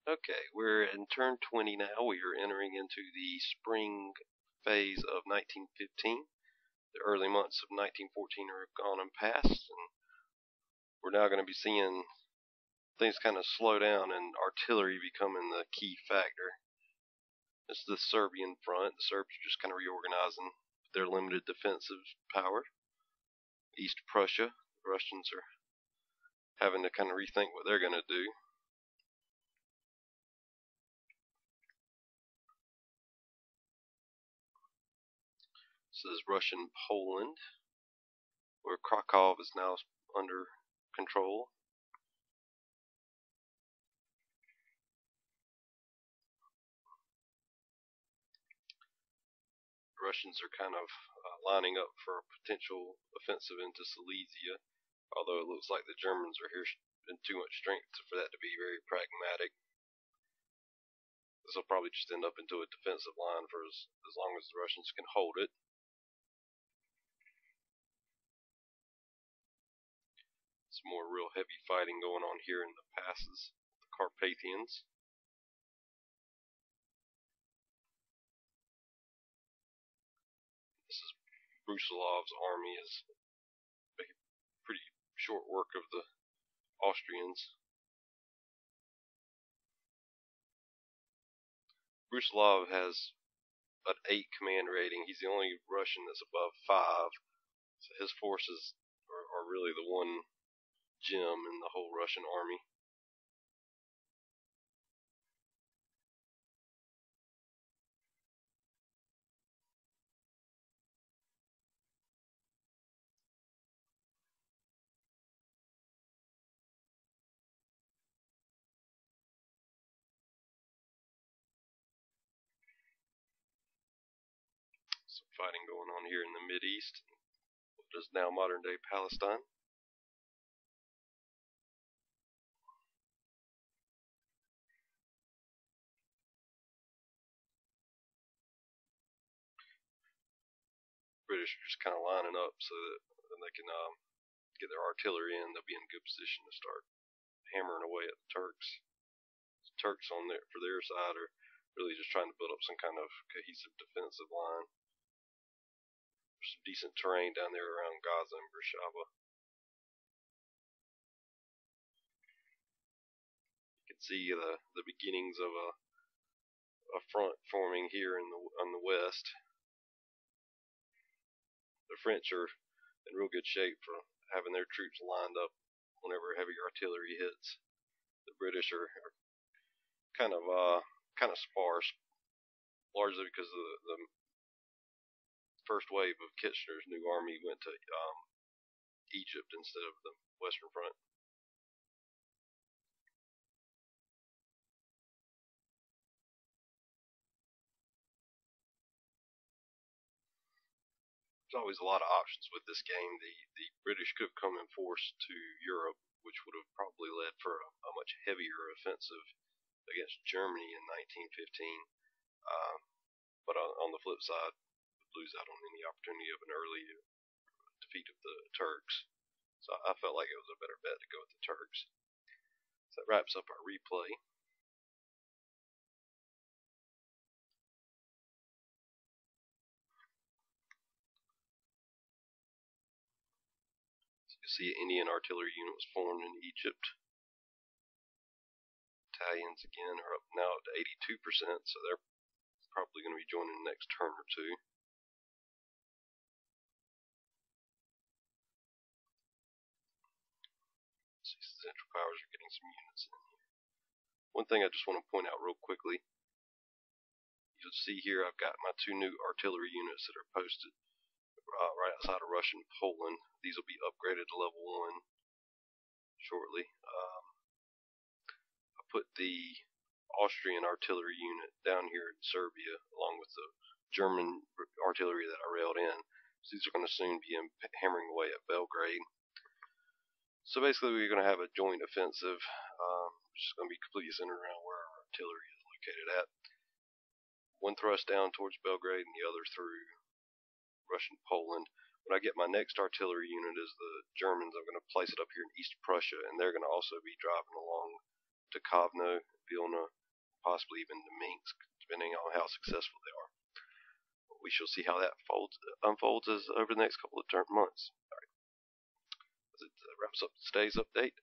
Okay, we're in turn 20 now. We are entering into the spring phase of 1915. The early months of 1914 are gone and past, and we're now going to be seeing things kind of slow down and artillery becoming the key factor. This is the Serbian front. The Serbs are just kind of reorganizing their limited defensive power. East Prussia, the Russians are having to kind of rethink what they're going to do. This is Russian Poland, where Krakow is now under control. The Russians are kind of lining up for a potential offensive into Silesia, although it looks like the Germans are here in too much strength for that to be very pragmatic. This will probably just end up into a defensive line for as long as the Russians can hold it. Some more real heavy fighting going on here in the passes, the Carpathians. This is Brusilov's army is making pretty short work of the Austrians. Brusilov has an 8 command rating. He's the only Russian that's above 5. So his forces are really the one gem in the whole Russian army. Some fighting going on here in the Mideast, what is now modern day Palestine. British are just kind of lining up so that they can get their artillery in. They'll be in good position to start hammering away at the Turks. The Turks on there for their side are really just trying to build up some kind of cohesive defensive line. There's some decent terrain down there around Gaza and Beersheba. You can see the beginnings of a front forming here on the west. The French are in real good shape for having their troops lined up whenever heavy artillery hits. The British are kind of sparse, largely because the first wave of Kitchener's new army went to Egypt instead of the Western Front. There's always a lot of options with this game. The British could have come in force to Europe, which would have probably led for a much heavier offensive against Germany in 1915. But on the flip side, would lose out on any opportunity of an early defeat of the Turks. So I felt like it was a better bet to go with the Turks. So that wraps up our replay. You see an Indian artillery unit was formed in Egypt. Italians again are up now to 82%, so they're probably going to be joining the next turn or two. See, Central Powers are getting some units in here. One thing I just want to point out real quickly, you'll see here I've got my 2 new artillery units that are posted right outside of Russian Poland. These will be upgraded to level 1 shortly. I put the Austrian artillery unit down here in Serbia along with the German artillery that I railed in. So these are going to soon be hammering away at Belgrade. So basically we're going to have a joint offensive, which is going to be completely centered around where our artillery is located at. One thrust down towards Belgrade and the other through Russian Poland. When I get my next artillery unit as the Germans, I'm going to place it up here in East Prussia, and they're going to also be driving along to Kovno, Vilna, possibly even the minks, depending on how successful they are. We shall see how that unfolds over the next couple of months. All right. That wraps up today's update.